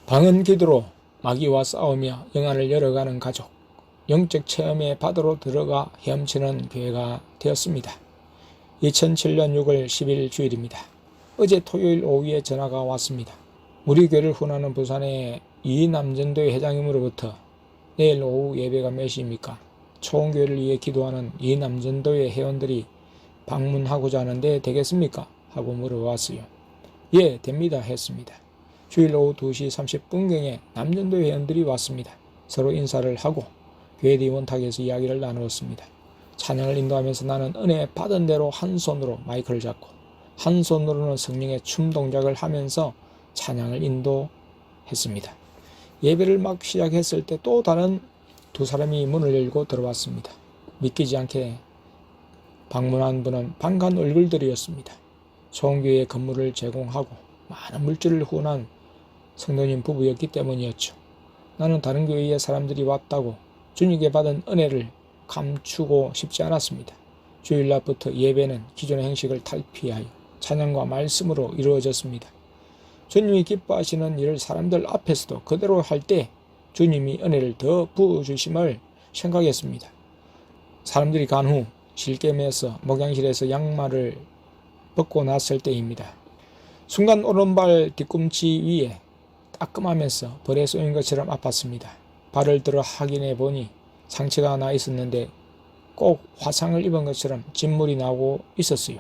방언 기도로 마귀와 싸우며 영안을 열어가는 가족, 영적 체험의 바다로 들어가 헤엄치는 교회가 되었습니다. 2007년 6월 10일 주일입니다. 어제 토요일 오후에 전화가 왔습니다. 우리 교회를 훈하는 부산의 이남전도회 회장님으로부터 내일 오후 예배가 몇 시입니까? 초원교회를 위해 기도하는 이남전도회 회원들이 방문하고자 하는데 되겠습니까? 하고 물어봤어요. 예, 됩니다 했습니다. 주일 오후 2시 30분경에 남전도회 회원들이 왔습니다. 서로 인사를 하고 교회의 원탁에서 이야기를 나누었습니다. 찬양을 인도하면서 나는 은혜 받은 대로 한 손으로 마이크를 잡고 한 손으로는 성령의 춤 동작을 하면서 찬양을 인도했습니다. 예배를 막 시작했을 때 또 다른 두 사람이 문을 열고 들어왔습니다. 믿기지 않게 방문한 분은 반가운 얼굴들이었습니다. 초원교회 건물을 제공하고 많은 물질을 후원한 성도님 부부였기 때문이었죠. 나는 다른 교회의 사람들이 왔다고 주님께 받은 은혜를 감추고 싶지 않았습니다. 주일날부터 예배는 기존의 형식을 탈피하여 찬양과 말씀으로 이루어졌습니다. 주님이 기뻐하시는 일을 사람들 앞에서도 그대로 할 때 주님이 은혜를 더 부어주심을 생각했습니다. 사람들이 간 후 실겜에서 목양실에서 양말을 벗고 났을 때입니다. 순간 오른발 뒤꿈치 위에 따끔하면서 벌에 쏘인 것처럼 아팠습니다. 발을 들어 확인해 보니 상처가 나 있었는데 꼭 화상을 입은 것처럼 진물이 나오고 있었어요.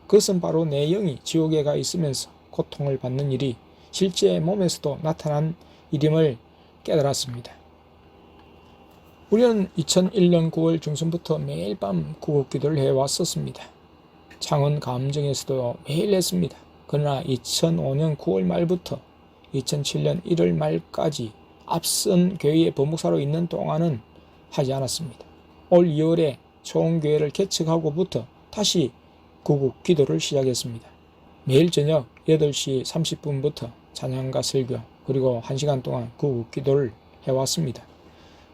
그것은 바로 내 영이 지옥에 가 있으면서 고통을 받는 일이 실제 몸에서도 나타난 일임을 깨달았습니다. 우리는 2001년 9월 중순부터 매일 밤 구급기도를 해왔었습니다. 창원 감정에서도 매일 했습니다. 그러나 2005년 9월 말부터 2007년 1월 말까지 앞선 교회의 법목사로 있는 동안은 하지 않았습니다. 올 2월에 초원교회를 개척하고부터 다시 구국 기도를 시작했습니다. 매일 저녁 8시 30분부터 찬양과 설교 그리고 1시간 동안 구국 기도를 해왔습니다.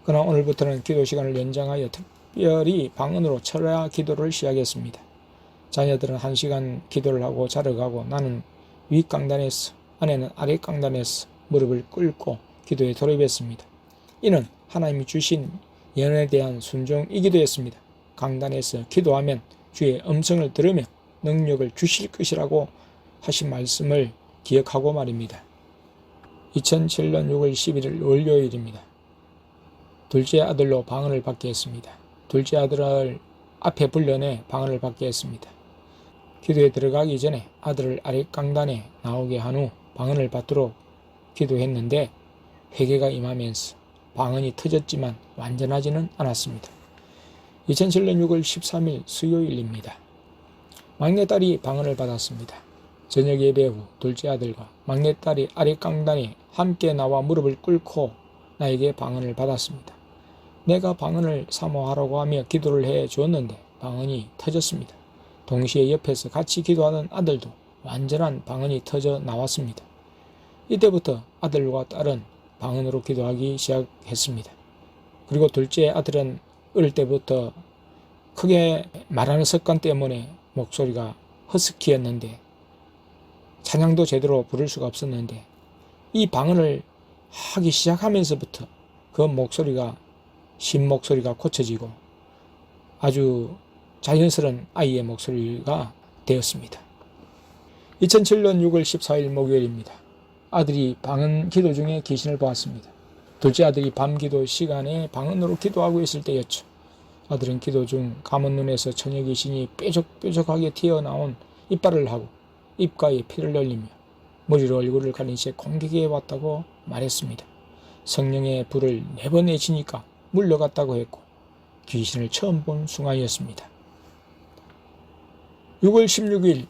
그러나 오늘부터는 기도 시간을 연장하여 특별히 방언으로 철야 기도를 시작했습니다. 자녀들은 1시간 기도를 하고 자러 가고 나는 윗강단에서 아내는 아랫강단에서 무릎을 꿇고 기도에 돌입했습니다. 이는 하나님이 주신 예언에 대한 순종이기도 했습니다. 강단에서 기도하면 주의 음성을 들으며 능력을 주실 것이라고 하신 말씀을 기억하고 말입니다. 2007년 6월 11일 월요일입니다. 둘째 아들로 방언을 받게 했습니다. 둘째 아들을 앞에 불려내 방언을 받게 했습니다. 기도에 들어가기 전에 아들을 아랫강단에 나오게 한 후 방언을 받도록 기도했는데 회개가 임하면서 방언이 터졌지만 완전하지는 않았습니다. 2007년 6월 13일 수요일입니다. 막내딸이 방언을 받았습니다. 저녁 예배 후 둘째 아들과 막내딸이 아랫강단에 함께 나와 무릎을 꿇고 나에게 방언을 받았습니다. 내가 방언을 사모하라고 하며 기도를 해 주었는데 방언이 터졌습니다. 동시에 옆에서 같이 기도하는 아들도 완전한 방언이 터져 나왔습니다. 이때부터 아들과 딸은 방언으로 기도하기 시작했습니다. 그리고 둘째 아들은 어릴 때부터 크게 말하는 습관 때문에 목소리가 허스키였는데 찬양도 제대로 부를 수가 없었는데 이 방언을 하기 시작하면서부터 그 목소리가 신 목소리가 고쳐지고 아주 자연스러운 아이의 목소리가 되었습니다. 2007년 6월 14일 목요일입니다. 아들이 방언 기도 중에 귀신을 보았습니다. 둘째 아들이 밤 기도 시간에 방언으로 기도하고 있을 때였죠. 아들은 기도 중 감은 눈에서 처녀 귀신이 뾰족뾰족하게 튀어나온 이빨을 하고 입가에 피를 흘리며 머리로 얼굴을 가린 채 공격해 왔다고 말했습니다. 성령의 불을 4번 내치니까 물러갔다고 했고 귀신을 처음 본 순간이었습니다. 6월 16일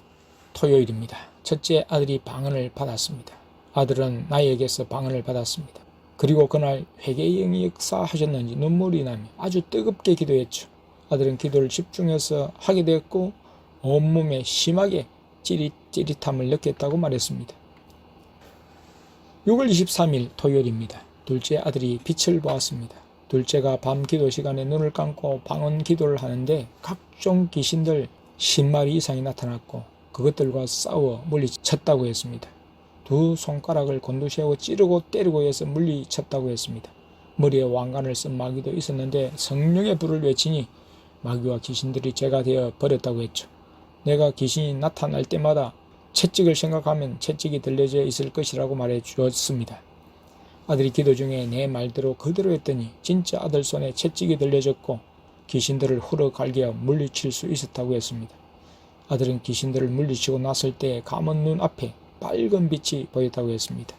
토요일입니다. 첫째 아들이 방언을 받았습니다. 아들은 나에게서 방언을 받았습니다. 그리고 그날 회개의 영이 역사하셨는지 눈물이 나며 아주 뜨겁게 기도했죠. 아들은 기도를 집중해서 하게 되었고 온몸에 심하게 찌릿찌릿함을 느꼈다고 말했습니다. 6월 23일 토요일입니다. 둘째 아들이 빛을 보았습니다. 둘째가 밤 기도 시간에 눈을 감고 방언 기도를 하는데 각종 귀신들 10마리 이상이 나타났고 그것들과 싸워 물리쳤다고 했습니다. 두 손가락을 곤두세워 찌르고 때리고 해서 물리쳤다고 했습니다. 머리에 왕관을 쓴 마귀도 있었는데 성령의 불을 외치니 마귀와 귀신들이 죄가 되어 버렸다고 했죠. 내가 귀신이 나타날 때마다 채찍을 생각하면 채찍이 들려져 있을 것이라고 말해 주었습니다. 아들이 기도 중에 내 말대로 그대로 했더니 진짜 아들 손에 채찍이 들려졌고 귀신들을 후려갈겨 물리칠 수 있었다고 했습니다. 아들은 귀신들을 물리치고 났을 때 감은 눈 앞에 빨간 빛이 보였다고 했습니다.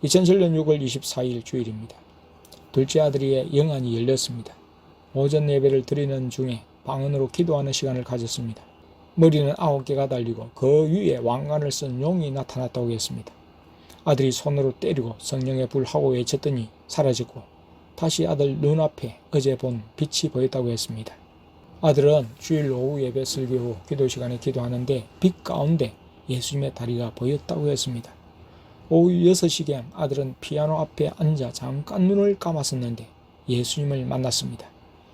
2007년 6월 24일 주일입니다. 둘째 아들의 영안이 열렸습니다. 오전 예배를 드리는 중에 방언으로 기도하는 시간을 가졌습니다. 머리는 9개가 달리고 그 위에 왕관을 쓴 용이 나타났다고 했습니다. 아들이 손으로 때리고 성령의 불하고 외쳤더니 사라졌고 다시 아들 눈앞에 어제 본 빛이 보였다고 했습니다. 아들은 주일 오후 예배 설교 후 기도 시간에 기도하는데 빛 가운데 예수님의 다리가 보였다고 했습니다. 오후 6시경 아들은 피아노 앞에 앉아 잠깐 눈을 감았었는데 예수님을 만났습니다.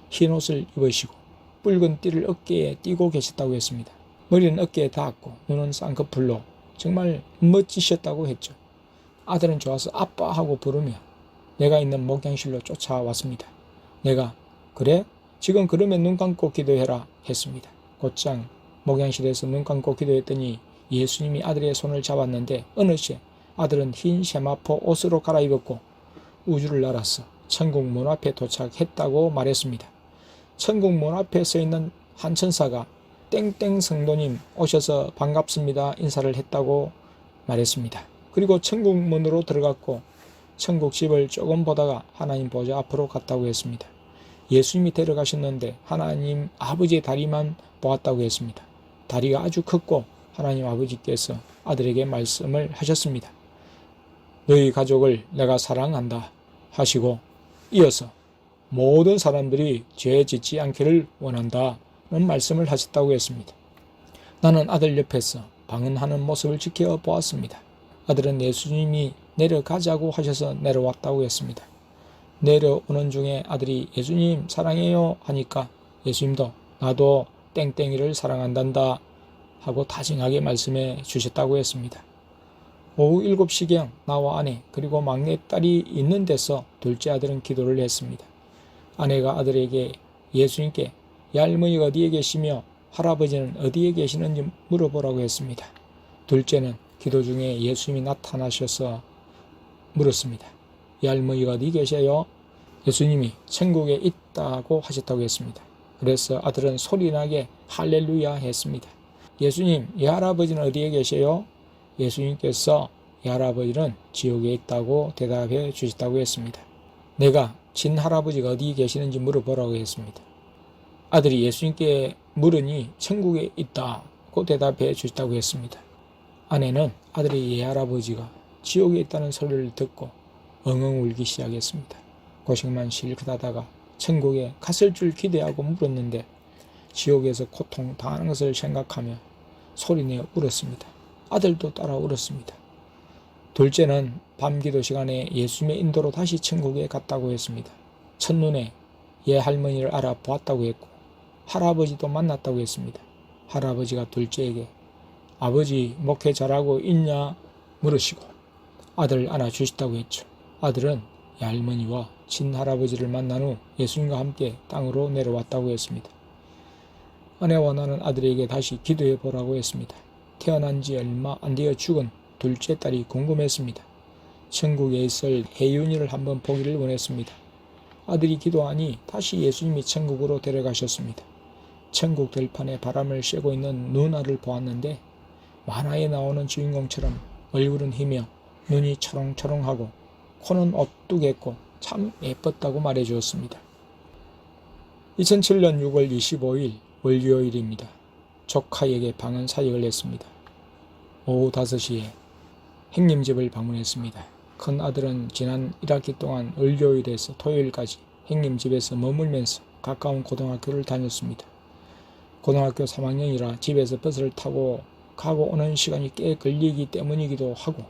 흰 옷을 입으시고 붉은 띠를 어깨에 띠고 계셨다고 했습니다. 머리는 어깨에 닿았고 눈은 쌍꺼풀로 정말 멋지셨다고 했죠. 아들은 좋아서 아빠 하고 부르며 내가 있는 목양실로 쫓아왔습니다. 내가 그래? 지금 그러면 눈 감고 기도해라 했습니다. 곧장 목양실에서 눈 감고 기도했더니 예수님이 아들의 손을 잡았는데 어느새 아들은 흰 세마포 옷으로 갈아입었고 우주를 날아서 천국 문 앞에 도착했다고 말했습니다. 천국 문 앞에 서 있는 한 천사가 땡땡 성도님 오셔서 반갑습니다 인사를 했다고 말했습니다. 그리고 천국 문으로 들어갔고 천국 집을 조금 보다가 하나님 보좌 앞으로 갔다고 했습니다. 예수님이 데려가셨는데 하나님 아버지의 다리만 보았다고 했습니다. 다리가 아주 컸고 하나님 아버지께서 아들에게 말씀을 하셨습니다. 너희 가족을 내가 사랑한다 하시고 이어서 모든 사람들이 죄 짓지 않기를 원한다는 말씀을 하셨다고 했습니다. 나는 아들 옆에서 방언하는 모습을 지켜보았습니다. 아들은 예수님이 내려가자고 하셔서 내려왔다고 했습니다. 내려오는 중에 아들이 예수님 사랑해요 하니까 예수님도 나도 땡땡이를 사랑한단다 하고 다정하게 말씀해 주셨다고 했습니다. 오후 7시경 나와 아내 그리고 막내딸이 있는 데서 둘째 아들은 기도를 했습니다. 아내가 아들에게 예수님께 할머니가 어디에 계시며 할아버지는 어디에 계시는지 물어보라고 했습니다. 둘째는 기도 중에 예수님이 나타나셔서 물었습니다. 할머니가 어디 계세요? 예수님이 천국에 있다고 하셨다고 했습니다. 그래서 아들은 소리나게 할렐루야 했습니다. 예수님, 이 할아버지는 어디에 계세요? 예수님께서 이 할아버지는 지옥에 있다고 대답해 주셨다고 했습니다. 내가 친할아버지가 어디 계시는지 물어보라고 했습니다. 아들이 예수님께 물으니 천국에 있다고 대답해 주셨다고 했습니다. 아내는 아들의 예할아버지가 지옥에 있다는 소리를 듣고 엉엉 울기 시작했습니다. 고생만 실컷 하다가 천국에 갔을 줄 기대하고 물었는데 지옥에서 고통 당하는 것을 생각하며 소리내어 울었습니다. 아들도 따라 울었습니다. 둘째는 밤기도 시간에 예수님의 인도로 다시 천국에 갔다고 했습니다. 첫눈에 예 할머니를 알아보았다고 했고 할아버지도 만났다고 했습니다. 할아버지가 둘째에게 아버지 목회 잘하고 있냐 물으시고 아들을 안아주셨다고 했죠. 아들은 할머니와 친할아버지를 만난 후 예수님과 함께 땅으로 내려왔다고 했습니다. 아내와 나는 아들에게 다시 기도해 보라고 했습니다. 태어난 지 얼마 안 되어 죽은 둘째 딸이 궁금했습니다. 천국에 있을 혜윤이를 한번 보기를 원했습니다. 아들이 기도하니 다시 예수님이 천국으로 데려가셨습니다. 천국 들판에 바람을 쐬고 있는 누나를 보았는데 만화에 나오는 주인공처럼 얼굴은 희며 눈이 초롱초롱하고 코는 오뚝했고 참 예뻤다고 말해주었습니다. 2007년 6월 25일 월요일입니다. 조카에게 방언 사역을 했습니다. 오후 5시에 형님 집을 방문했습니다. 큰 아들은 지난 1학기 동안 월요일에서 토요일까지 형님 집에서 머물면서 가까운 고등학교를 다녔습니다. 고등학교 3학년이라 집에서 버스를 타고 가고 오는 시간이 꽤 걸리기 때문이기도 하고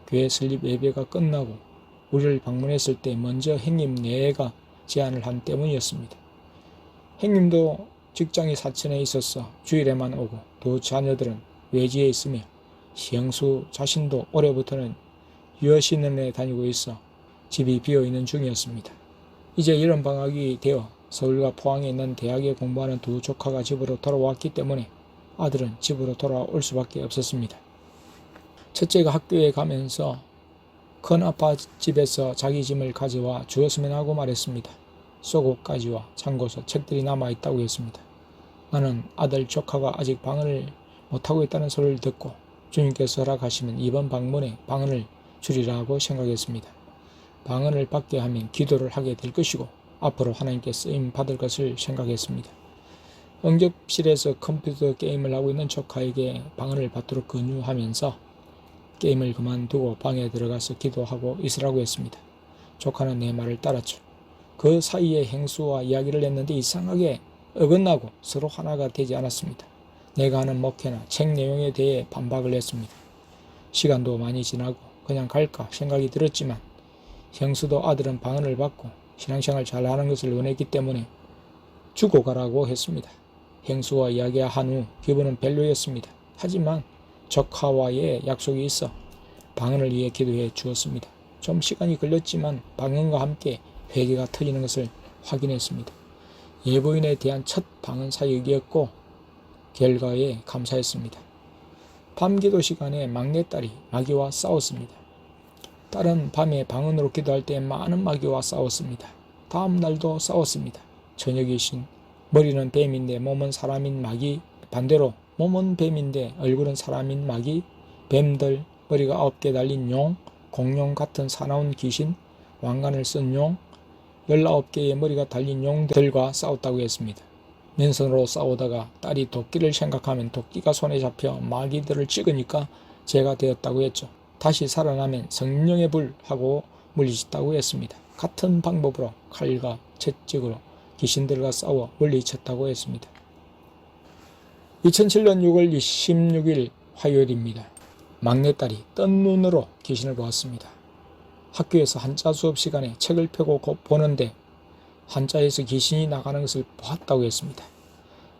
교회 설립 예배가 끝나고 우리를 방문했을 때 먼저 형님 내가 제안을 한 때문이었습니다. 형님도 직장이 사천에 있어서 주일에만 오고 두 자녀들은 외지에 있으며 형수 자신도 올해부터는 유아신원에 다니고 있어 집이 비어있는 중이었습니다. 이제 여름 방학이 되어 서울과 포항에 있는 대학에 공부하는 두 조카가 집으로 돌아왔기 때문에 아들은 집으로 돌아올 수밖에 없었습니다. 첫째가 학교에 가면서 큰아빠 집에서 자기 짐을 가져와 주었으면 하고 말했습니다. 속옷까지와 참고서, 책들이 남아있다고 했습니다. 나는 아들 조카가 아직 방언을 못하고 있다는 소리를 듣고 주님께서 허락하시면 이번 방문에 방언을 주리라고 생각했습니다. 방언을 받게 하면 기도를 하게 될 것이고 앞으로 하나님께 쓰임 받을 것을 생각했습니다. 응접실에서 컴퓨터 게임을 하고 있는 조카에게 방언을 받도록 권유하면서 게임을 그만두고 방에 들어가서 기도하고 있으라고 했습니다. 조카는 내 말을 따랐죠. 그 사이에 형수와 이야기를 했는데 이상하게 어긋나고 서로 하나가 되지 않았습니다. 내가 하는 목회나 책 내용에 대해 반박을 했습니다. 시간도 많이 지나고 그냥 갈까 생각이 들었지만 형수도 아들은 방언을 받고 신앙생활 잘하는 것을 원했기 때문에 주고 가라고 했습니다. 형수와 이야기한 후 기분은 별로였습니다. 하지만 조카와의 약속이 있어 방언을 위해 기도해 주었습니다. 좀 시간이 걸렸지만 방언과 함께 회개가 터지는 것을 확인했습니다. 예보인에 대한 첫 방언 사역이었고 결과에 감사했습니다. 밤기도 시간에 막내딸이 마귀와 싸웠습니다. 딸은 밤에 방언으로 기도할 때 많은 마귀와 싸웠습니다. 다음 날도 싸웠습니다. 저녁이신 머리는 뱀인데 몸은 사람인 마귀, 반대로 몸은 뱀인데 얼굴은 사람인 마귀, 뱀들, 머리가 9개 달린 용, 공룡 같은 사나운 귀신, 왕관을 쓴 용, 19개의 머리가 달린 용들과 싸웠다고 했습니다. 맨손으로 싸우다가 딸이 도끼를 생각하면 도끼가 손에 잡혀 마귀들을 찍으니까 죄가 되었다고 했죠. 다시 살아나면 성령의 불 하고 물리쳤다고 했습니다. 같은 방법으로 칼과 채찍으로 귀신들과 싸워 물리쳤다고 했습니다. 2007년 6월 26일 화요일입니다. 막내딸이 뜬 눈으로 귀신을 보았습니다. 학교에서 한자 수업 시간에 책을 펴고 보는데 한자에서 귀신이 나가는 것을 보았다고 했습니다.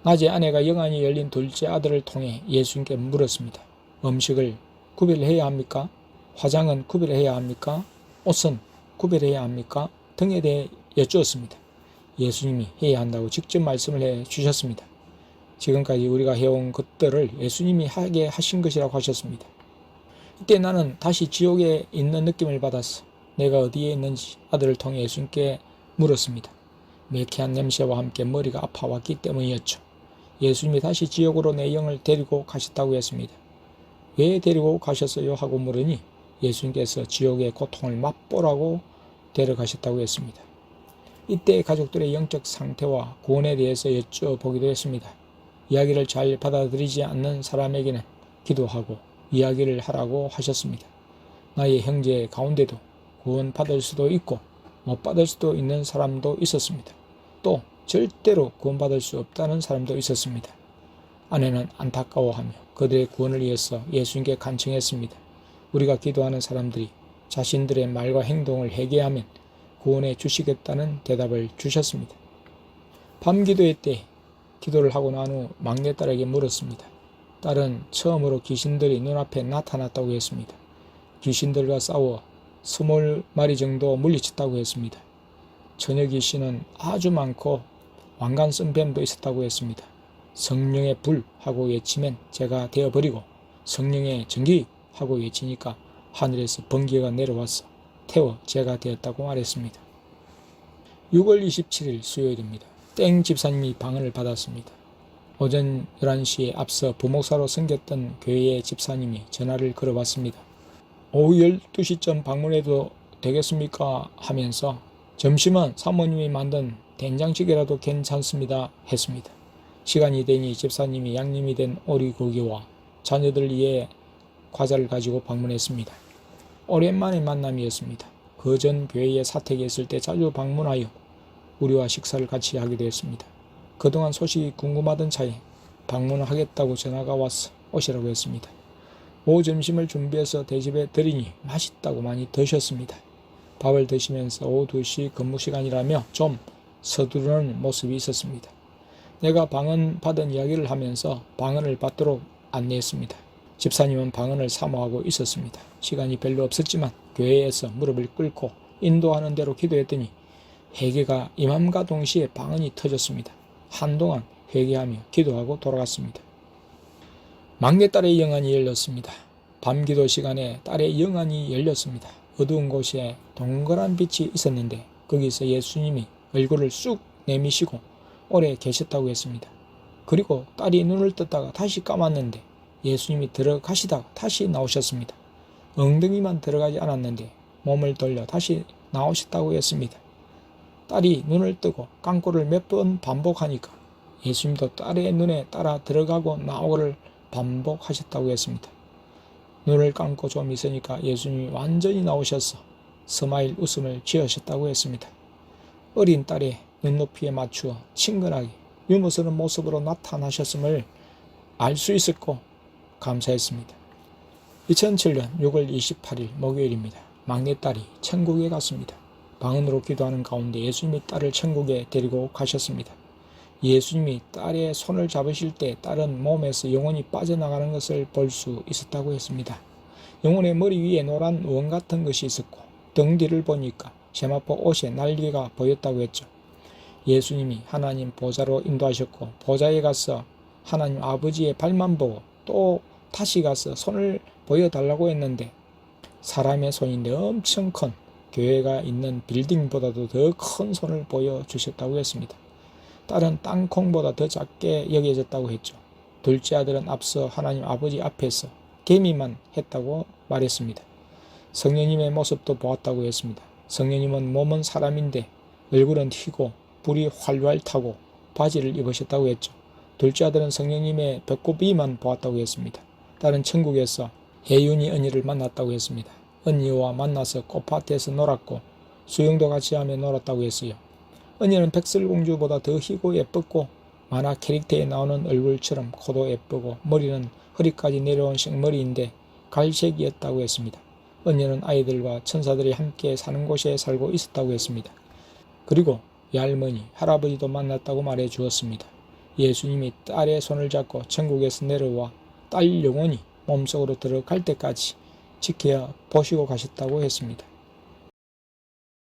낮에 아내가 영안이 열린 둘째 아들을 통해 예수님께 물었습니다. 음식을 구별해야 합니까? 화장은 구별해야 합니까? 옷은 구별해야 합니까? 등에 대해 여쭈었습니다. 예수님이 해야 한다고 직접 말씀을 해 주셨습니다. 지금까지 우리가 해온 것들을 예수님이 하게 하신 것이라고 하셨습니다. 이때 나는 다시 지옥에 있는 느낌을 받았어. 내가 어디에 있는지 아들을 통해 예수님께 물었습니다. 매캐한 냄새와 함께 머리가 아파왔기 때문이었죠. 예수님이 다시 지옥으로 내 영을 데리고 가셨다고 했습니다. 왜 데리고 가셨어요? 하고 물으니 예수님께서 지옥의 고통을 맛보라고 데려가셨다고 했습니다. 이때 가족들의 영적 상태와 구원에 대해서 여쭤보기도 했습니다. 이야기를 잘 받아들이지 않는 사람에게는 기도하고 이야기를 하라고 하셨습니다. 나의 형제 가운데도 구원 받을 수도 있고 못 받을 수도 있는 사람도 있었습니다. 또 절대로 구원받을 수 없다는 사람도 있었습니다. 아내는 안타까워하며 그들의 구원을 위해서 예수님께 간청했습니다. 우리가 기도하는 사람들이 자신들의 말과 행동을 회개하면 구원해 주시겠다는 대답을 주셨습니다. 밤기도회 때 기도를 하고 난 후 막내딸에게 물었습니다. 딸은 처음으로 귀신들이 눈앞에 나타났다고 했습니다. 귀신들과 싸워 20마리 정도 물리쳤다고 했습니다. 처녀 귀신은 아주 많고 왕관 쓴 뱀도 있었다고 했습니다. 성령의 불 하고 외치면 제가 되어버리고 성령의 전기 하고 외치니까 하늘에서 번개가 내려와서 태워 제가 되었다고 말했습니다. 6월 27일 수요일입니다. 땡 집사님이 방언을 받았습니다. 오전 11시에 앞서 부목사로 섬겼던 교회의 집사님이 전화를 걸어봤습니다. 오후 12시쯤 방문해도 되겠습니까? 하면서 점심은 사모님이 만든 된장찌개라도 괜찮습니다 했습니다. 시간이 되니 집사님이 양념이 된 오리고기와 자녀들 위해 과자를 가지고 방문했습니다. 오랜만의 만남이었습니다. 그 전 교회에 사택에 있을 때 자주 방문하여 우리와 식사를 같이 하기도 했습니다. 그동안 소식이 궁금하던 차에 방문을 하겠다고 전화가 와서 오시라고 했습니다. 오후 점심을 준비해서 대접해 드리니 맛있다고 많이 드셨습니다. 밥을 드시면서 오후 2시 근무 시간이라며 좀 서두르는 모습이 있었습니다. 내가 방언 받은 이야기를 하면서 방언을 받도록 안내했습니다. 집사님은 방언을 사모하고 있었습니다. 시간이 별로 없었지만 교회에서 무릎을 꿇고 인도하는 대로 기도했더니 회개가 임함과 동시에 방언이 터졌습니다. 한동안 회개하며 기도하고 돌아갔습니다. 막내딸의 영안이 열렸습니다. 밤기도 시간에 딸의 영안이 열렸습니다. 어두운 곳에 동그란 빛이 있었는데 거기서 예수님이 얼굴을 쑥 내미시고 오래 계셨다고 했습니다. 그리고 딸이 눈을 떴다가 다시 감았는데 예수님이 들어가시다가 다시 나오셨습니다. 엉덩이만 들어가지 않았는데 몸을 돌려 다시 나오셨다고 했습니다. 딸이 눈을 뜨고 감고를 몇 번 반복하니까 예수님도 딸의 눈에 따라 들어가고 나오고를 반복하셨다고 했습니다. 눈을 감고 좀 있으니까 예수님이 완전히 나오셔서 스마일 웃음을 지으셨다고 했습니다. 어린 딸의 눈높이에 맞추어 친근하게 유머스러운 모습으로 나타나셨음을 알 수 있었고 감사했습니다. 2007년 6월 28일 목요일입니다. 막내딸이 천국에 갔습니다. 방언으로 기도하는 가운데 예수님이 딸을 천국에 데리고 가셨습니다. 예수님이 딸의 손을 잡으실 때 딸은 몸에서 영혼이 빠져나가는 것을 볼 수 있었다고 했습니다. 영혼의 머리 위에 노란 원 같은 것이 있었고 등 뒤를 보니까 세마포 옷에 날개가 보였다고 했죠. 예수님이 하나님 보좌로 인도하셨고 보좌에 가서 하나님 아버지의 발만 보고 또 다시 가서 손을 보여달라고 했는데 사람의 손인데 엄청 큰 교회가 있는 빌딩보다도 더 큰 손을 보여주셨다고 했습니다. 딸은 땅콩보다 더 작게 여겨졌다고 했죠. 둘째 아들은 앞서 하나님 아버지 앞에서 개미만 했다고 말했습니다. 성령님의 모습도 보았다고 했습니다. 성령님은 몸은 사람인데 얼굴은 튀고 불이 활활 타고 바지를 입으셨다고 했죠. 둘째 아들은 성령님의 배꼽 위만 보았다고 했습니다. 딸은 천국에서 혜윤이 언니를 만났다고 했습니다. 언니와 만나서 꽃밭에서 놀았고 수영도 같이 하며 놀았다고 했어요. 언니는 백설공주보다 더 희고 예뻤고 만화 캐릭터에 나오는 얼굴처럼 코도 예쁘고 머리는 허리까지 내려온 생머리인데 갈색이었다고 했습니다. 언니는 아이들과 천사들이 함께 사는 곳에 살고 있었다고 했습니다. 그리고 외할머니, 할아버지도 만났다고 말해 주었습니다. 예수님이 딸의 손을 잡고 천국에서 내려와 딸 영혼이 몸속으로 들어갈 때까지 지켜 보시고 가셨다고 했습니다.